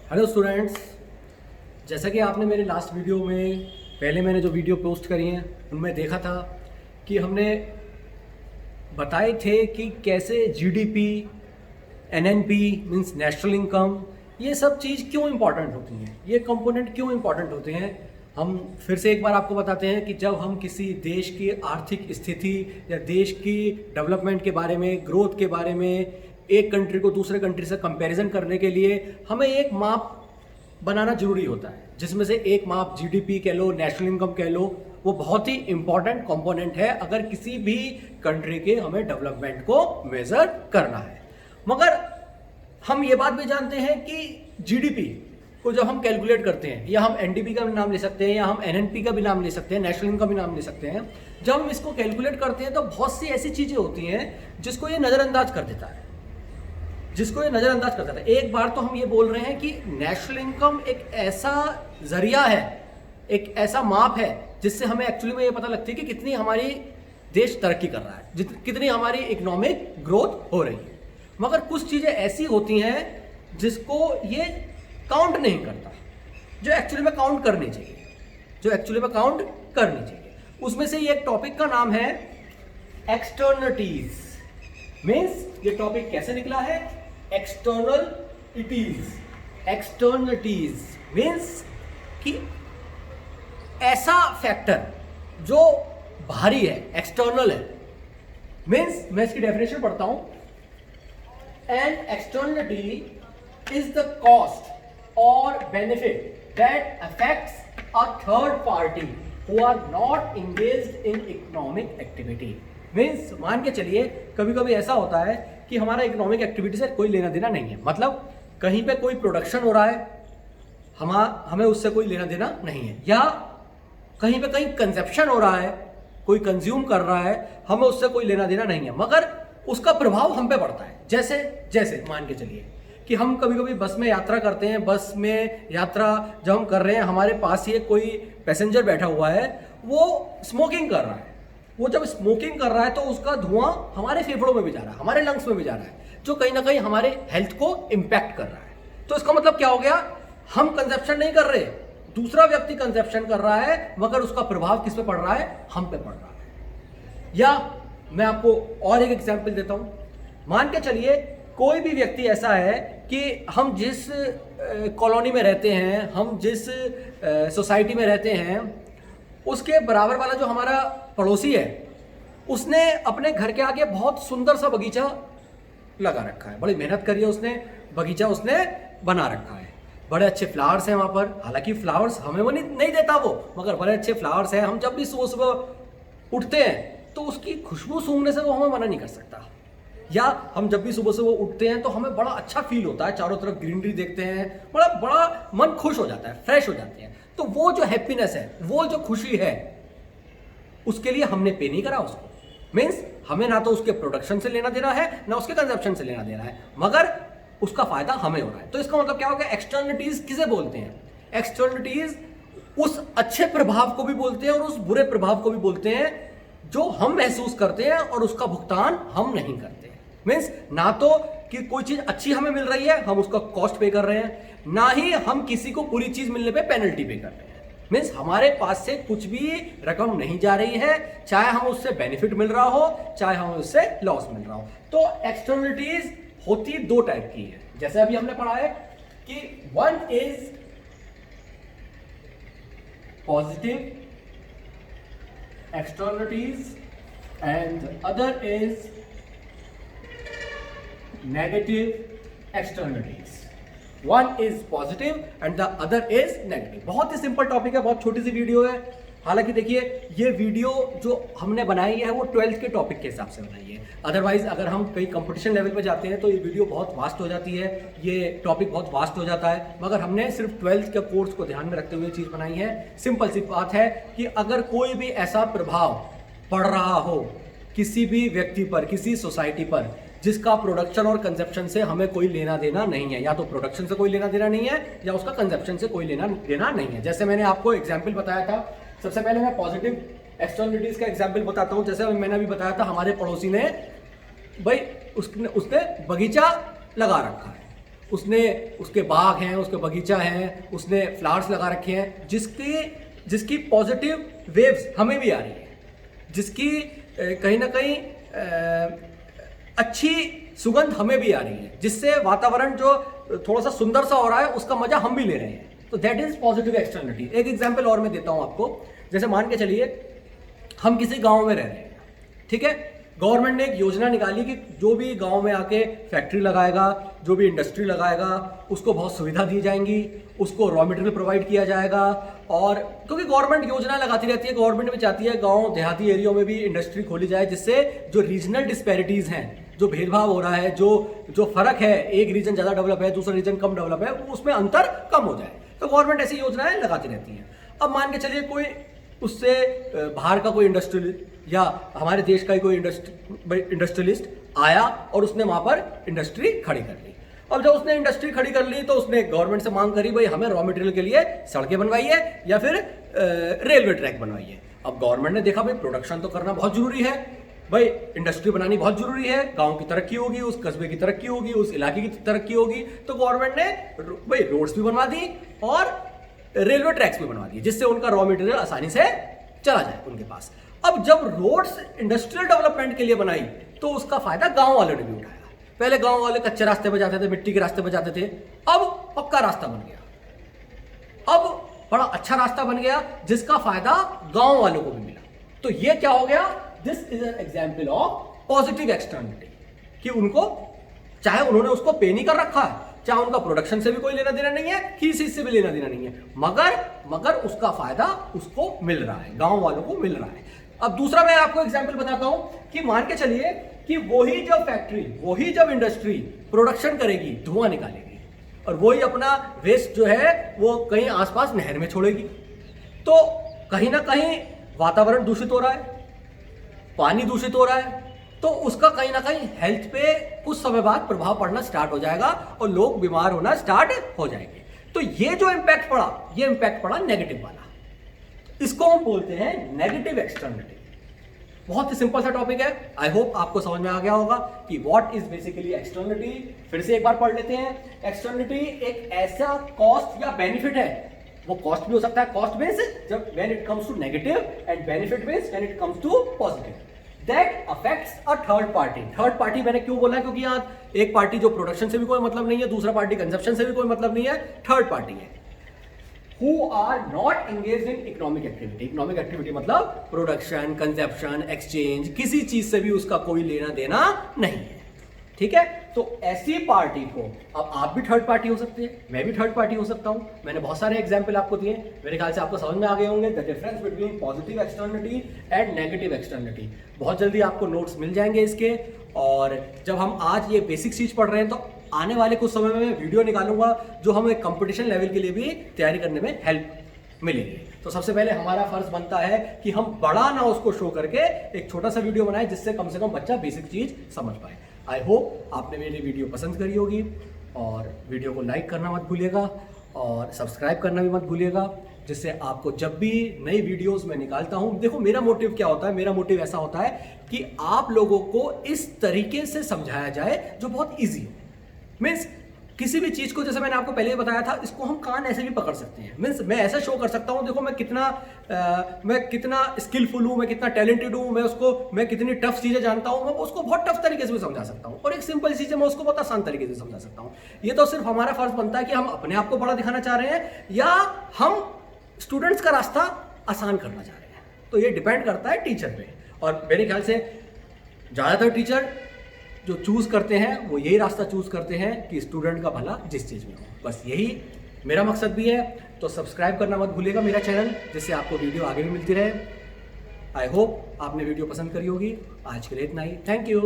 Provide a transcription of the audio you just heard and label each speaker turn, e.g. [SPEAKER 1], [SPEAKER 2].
[SPEAKER 1] Hello students, जैसा कि आपने मेरे लास्ट वीडियो में पहले मैंने जो वीडियो पोस्ट करी हैं उनमें देखा था कि हमने बताए थे कि कैसे GDP, NNP means national income, ये सब चीज़ क्यों इम्पॉर्टेंट होती हैं, ये कंपोनेंट क्यों इम्पॉर्टेंट होते हैं। हम फिर से एक बार आपको बताते हैं कि जब हम किसी देश की आर्थिक स्थिति या देश की डेवलपमेंट के बारे में, ग्रोथ के बारे में, एक कंट्री को दूसरे कंट्री से कंपैरिजन करने के लिए हमें एक माप बनाना जरूरी होता है, जिसमें से एक माप जीडीपी कह लो, नेशनल इनकम कह लो, वो बहुत ही इंपॉर्टेंट कंपोनेंट है अगर किसी भी कंट्री के हमें डेवलपमेंट को मेजर करना है। मगर हम ये बात भी जानते हैं कि जीडीपी को जब हम कैलकुलेट करते हैं, या हम एनडीपी का भी नाम ले सकते हैं, या हम एनएनपी का भी नाम ले सकते हैं, नेशनल इनकम का भी नाम ले सकते हैं, जब हम इसको कैलकुलेट करते हैं तो बहुत सी ऐसी चीज़ें होती हैं जिसको ये नज़रअंदाज कर देता है। एक बार तो हम ये बोल रहे हैं कि नेशनल इनकम एक ऐसा जरिया है, एक ऐसा माप है जिससे हमें एक्चुअली में ये पता लगती है कि कितनी हमारी देश तरक्की कर रहा है, कितनी हमारी इकोनॉमिक ग्रोथ हो रही है। मगर कुछ चीज़ें ऐसी होती हैं जिसको ये काउंट नहीं करता, जो एक्चुअली में काउंट करनी चाहिए, उसमें से ये एक टॉपिक का नाम है एक्सटर्नलिटीज। मीन्स ये टॉपिक कैसे निकला है? एक्सटर्नलिटीज मीन्स कि ऐसा फैक्टर जो बाहरी है, एक्सटर्नल है। मीन्स मैं इसकी डेफिनेशन पढ़ता हूं। An externality is the cost or benefit that affects a third party who are not engaged in economic activity। Means मान के चलिए कभी कभी ऐसा होता है कि हमारा इकोनॉमिक एक्टिविटी से कोई लेना देना नहीं है, मतलब कहीं पे कोई प्रोडक्शन हो रहा है, हमें उससे कोई लेना देना नहीं है, या कहीं पे कहीं कंजप्शन हो रहा है, कोई कंज्यूम कर रहा है, हमें उससे कोई लेना देना नहीं है, मगर उसका प्रभाव हम पे पड़ता है। जैसे मान के चलिए कि हम कभी कभी बस में यात्रा करते हैं, बस में यात्रा जब हम कर रहे हैं, हमारे पास ही कोई पैसेंजर बैठा हुआ है, वो स्मोकिंग कर रहा है। वो जब स्मोकिंग कर रहा है तो उसका धुआं हमारे फेफड़ों में भी जा रहा है, हमारे लंग्स में भी जा रहा है, जो कहीं ना कहीं हमारे हेल्थ को इम्पैक्ट कर रहा है। तो इसका मतलब क्या हो गया? हम कंजप्शन नहीं कर रहे, दूसरा व्यक्ति कंजप्शन कर रहा है, मगर उसका प्रभाव किस पे पड़ रहा है? हम पे पड़ रहा है। या मैं आपको और एक एग्जाम्पल देता हूं। मान के चलिए कोई भी व्यक्ति ऐसा है कि हम जिस कॉलोनी में रहते हैं, हम जिस सोसाइटी में रहते हैं, उसके बराबर वाला जो हमारा पड़ोसी है, उसने अपने घर के आगे बहुत सुंदर सा बगीचा लगा रखा है, बड़ी मेहनत करी है उसने, बगीचा उसने बना रखा है, बड़े अच्छे फ्लावर्स हैं वहाँ पर। हालांकि फ्लावर्स हमें वो नहीं देता वो, मगर बड़े अच्छे फ्लावर्स हैं। हम जब भी सुबह सुबह उठते हैं तो उसकी खुशबू सूंघने से वो हमें मना नहीं कर सकता। या हम जब भी सुबह सुबह उठते हैं तो हमें बड़ा अच्छा फील होता है, चारों तरफ ग्रीनरी देखते हैं, बड़ा मन खुश हो जाता है, फ्रेश हो जाते हैं। तो वो जो हैप्पीनेस है, वो जो खुशी है, उसके लिए हमने पे नहीं करा उसको। मीन्स हमें ना तो उसके प्रोडक्शन से लेना देना है, ना उसके कंजप्शन से लेना देना है, मगर उसका फायदा हमें हो रहा है। तो इसका मतलब क्या होगा? एक्सटर्नलिटीज किसे बोलते हैं? एक्सटर्नलिटीज उस अच्छे प्रभाव को भी बोलते हैं और उस बुरे प्रभाव को भी बोलते हैं जो हम महसूस करते हैं और उसका भुगतान हम नहीं करते। मीन्स ना तो कि कोई चीज अच्छी हमें मिल रही है, हम उसका कॉस्ट पे कर रहे हैं, ना ही हम किसी को बुरी चीज मिलने पे पेनल्टी पे कर रहे हैं। मीन्स हमारे पास से कुछ भी रकम नहीं जा रही है, चाहे हम उससे बेनिफिट मिल रहा हो, चाहे हमें उससे लॉस मिल रहा हो। तो एक्सटर्नलिटीज होती दो टाइप की है, जैसे अभी हमने पढ़ा है कि one is positive externalities and other is negative externalities। one is positive and the other is negative। बहुत ही सिंपल टॉपिक है, बहुत छोटी सी वीडियो है। हालांकि देखिए ये वीडियो जो हमने बनाई है वो 12th के टॉपिक के हिसाब से बनाई है, अदरवाइज अगर हम कहीं कंपटीशन लेवल पे जाते हैं तो ये वीडियो बहुत वास्ट हो जाती है, ये टॉपिक बहुत वास्ट हो जाता है। मगर हमने सिर्फ 12th के कोर्स को ध्यान में रखते हुए चीज़ बनाई है। सिंपल सी बात है कि अगर कोई भी ऐसा प्रभाव पड़ रहा हो किसी भी व्यक्ति पर, किसी सोसाइटी पर, जिसका प्रोडक्शन और कंजप्शन से हमें कोई लेना देना नहीं है, या तो प्रोडक्शन से कोई लेना देना नहीं है या उसका कंजप्शन से कोई लेना देना नहीं है। जैसे मैंने आपको एग्जाम्पल बताया था, सबसे पहले मैं पॉजिटिव एक्सटर्नलिटीज का एग्जाम्पल बताता हूं। जैसे मैंने अभी बताया था, हमारे पड़ोसी ने भाई उसने बगीचा लगा रखा है उसने उसके बाग हैं, उसके बगीचा हैं, उसने फ्लावर्स लगा रखे हैं जिसकी पॉजिटिव वेव्स हमें भी आ रही है, जिसकी कहीं ना कहीं अच्छी सुगंध हमें भी आ रही है, जिससे वातावरण जो थोड़ा सा सुंदर सा हो रहा है उसका मजा हम भी ले रहे हैं। तो दैट इज पॉजिटिव एक्सटर्नलिटी। एक एग्जांपल और मैं देता हूं आपको। जैसे मान के चलिए हम किसी गांव में रह रहे हैं, ठीक है। गवर्नमेंट ने एक योजना निकाली कि जो भी गांव में आके फैक्ट्री लगाएगा, जो भी इंडस्ट्री लगाएगा, उसको बहुत सुविधा दी जाएंगी, उसको रॉ मटेरियल प्रोवाइड किया जाएगा। और क्योंकि गवर्नमेंट योजना लगाती रहती है, गवर्नमेंट भी चाहती है गांव देहाती एरियो में भी इंडस्ट्री खोली जाए, जिससे जो रीजनल डिस्पैरिटीज हैं, जो भेदभाव हो रहा है, जो फर्क है, एक रीजन ज्यादा डेवलप है, दूसरा रीजन कम डेवलप है, उसमें अंतर कम हो जाए। तो गवर्नमेंट ऐसी योजनाएं लगाती रहती है। अब मान के चलिए कोई उससे बाहर का कोई इंडस्ट्रियल या हमारे देश का ही कोई इंडस्ट्रियलिस्ट आया और उसने वहां पर इंडस्ट्री खड़ी कर ली। अब जब उसने इंडस्ट्री खड़ी कर ली तो उसने गवर्नमेंट से मांग करी, भाई हमें रॉ मटेरियल के लिए सड़कें बनवाइए या फिर रेलवे ट्रैक बनवाइए। अब गवर्नमेंट ने देखा भाई प्रोडक्शन तो करना बहुत जरूरी है, भाई इंडस्ट्री बनानी बहुत जरूरी है, गांव की तरक्की होगी, उस कस्बे की तरक्की होगी, उस इलाके की तरक्की होगी। तो गवर्नमेंट ने भाई रोड्स भी बनवा दी और रेलवे ट्रैक्स भी बनवा दिए, जिससे उनका रॉ मटेरियल आसानी से चला जाए उनके पास। अब जब रोड्स इंडस्ट्रियल डेवलपमेंट के लिए बनाई तो उसका फायदा गांव वालों ने भी उठाया। पहले गांव वाले कच्चे रास्ते पर जाते थे, मिट्टी के रास्ते पर जाते थे, अब पक्का रास्ता बन गया, अब बड़ा अच्छा रास्ता बन गया जिसका फायदा गांव वालों को भी मिला। तो ये क्या हो गया, this is an example of positive externality, कि उनको चाहे उन्होंने उसको पे नहीं कर रखा है, चाहे उनका प्रोडक्शन से भी कोई लेना देना नहीं है, किसी से भी लेना देना नहीं है, मगर उसका फायदा उसको मिल रहा है, गांव वालों को मिल रहा है। अब दूसरा मैं आपको एग्जांपल बताता हूं कि मान के चलिए कि वही जब फैक्ट्री, वही जब इंडस्ट्री प्रोडक्शन करेगी, धुआं निकालेगी और वही अपना वेस्ट जो है वो कहीं आसपास नहर में छोड़ेगी, तो कहीं ना कहीं वातावरण दूषित हो रहा है, पानी दूषित हो रहा है, तो उसका कहीं ना कहीं हेल्थ पे कुछ समय बाद प्रभाव पड़ना स्टार्ट हो जाएगा और लोग बीमार होना स्टार्ट हो जाएंगे। तो ये जो इंपैक्ट पड़ा, ये इंपैक्ट पड़ा नेगेटिव वाला, इसको हम बोलते हैं नेगेटिव एक्सटर्नलिटी। बहुत ही सिंपल सा टॉपिक है, आई होप आपको समझ में आ गया होगा कि व्हाट इज बेसिकली एक्सटर्नलिटी। फिर से एक बार पढ़ लेते हैं। एक्सटर्नलिटी एक ऐसा कॉस्ट या बेनिफिट है, वो कॉस्ट भी हो सकता है, कॉस्ट बेस जब when it comes to negative, and benefit base when it comes to positive, that affects a third party. Third party मैंने क्यों बोला, क्योंकि यहाँ एक पार्टी जो प्रोडक्शन से भी कोई मतलब नहीं है, दूसरा पार्टी कंजप्शन से भी कोई मतलब नहीं है, थर्ड पार्टी है who are not engaged in economic activity। Economic activity मतलब प्रोडक्शन, कंजप्शन, एक्सचेंज, किसी चीज से भी उसका कोई लेना देना नहीं है, ठीक है। तो ऐसी पार्टी को, अब आप भी थर्ड पार्टी हो सकते हैं, मैं भी थर्ड पार्टी हो सकता हूं, मैंने बहुत सारे एग्जांपल आपको दिए, मेरे ख्याल से आपको समझ में आ गए होंगे the difference between positive externality and negative externality. बहुत जल्दी आपको नोट्स मिल जाएंगे इसके, और जब हम आज ये बेसिक चीज पढ़ रहे हैं तो आने वाले कुछ समय में मैं वीडियो निकालूंगा जो हमें कंपटीशन लेवल के लिए भी तैयारी करने में हेल्प मिलेगी। तो सबसे पहले हमारा फर्ज बनता है कि हम बड़ा ना उसको शो करके एक छोटा सा वीडियो बनाए जिससे कम से कम बच्चा बेसिक चीज समझ पाए। आई होप आपने मेरी वीडियो पसंद करी होगी, और वीडियो को लाइक करना मत भूलिएगा और सब्सक्राइब करना भी मत भूलिएगा, जिससे आपको जब भी नई वीडियोस मैं निकालता हूं, देखो मेरा मोटिव क्या होता है, मेरा मोटिव ऐसा होता है कि आप लोगों को इस तरीके से समझाया जाए जो बहुत ईजी हो। मीन्स किसी भी चीज को, जैसे मैंने आपको पहले ही बताया था, इसको हम कान ऐसे भी पकड़ सकते हैं। मीन्स मैं ऐसा शो कर सकता हूं, देखो मैं कितना स्किलफुल हूं, मैं कितना टैलेंटेड हूं, मैं कितनी टफ चीजें जानता हूं, मैं उसको बहुत टफ तरीके से भी समझा सकता हूं, और एक सिंपल चीजें मैं उसको बहुत आसान तरीके से समझा सकता हूं। ये तो सिर्फ हमारा फर्ज बनता है कि हम अपने आप को बड़ा दिखाना चाह रहे हैं या हम स्टूडेंट्स का रास्ता आसान करना चाह रहे हैं। तो ये डिपेंड करता है टीचर पे, और मेरे ख्याल से ज्यादातर टीचर जो चूज करते हैं वो यही रास्ता चूज करते हैं कि स्टूडेंट का भला जिस चीज में हो, बस यही मेरा मकसद भी है। तो सब्सक्राइब करना मत भूलिएगा मेरा चैनल, जिससे आपको वीडियो आगे भी मिलती रहे। आई होप आपने वीडियो पसंद करी होगी। आज के लिए इतना ही, थैंक यू।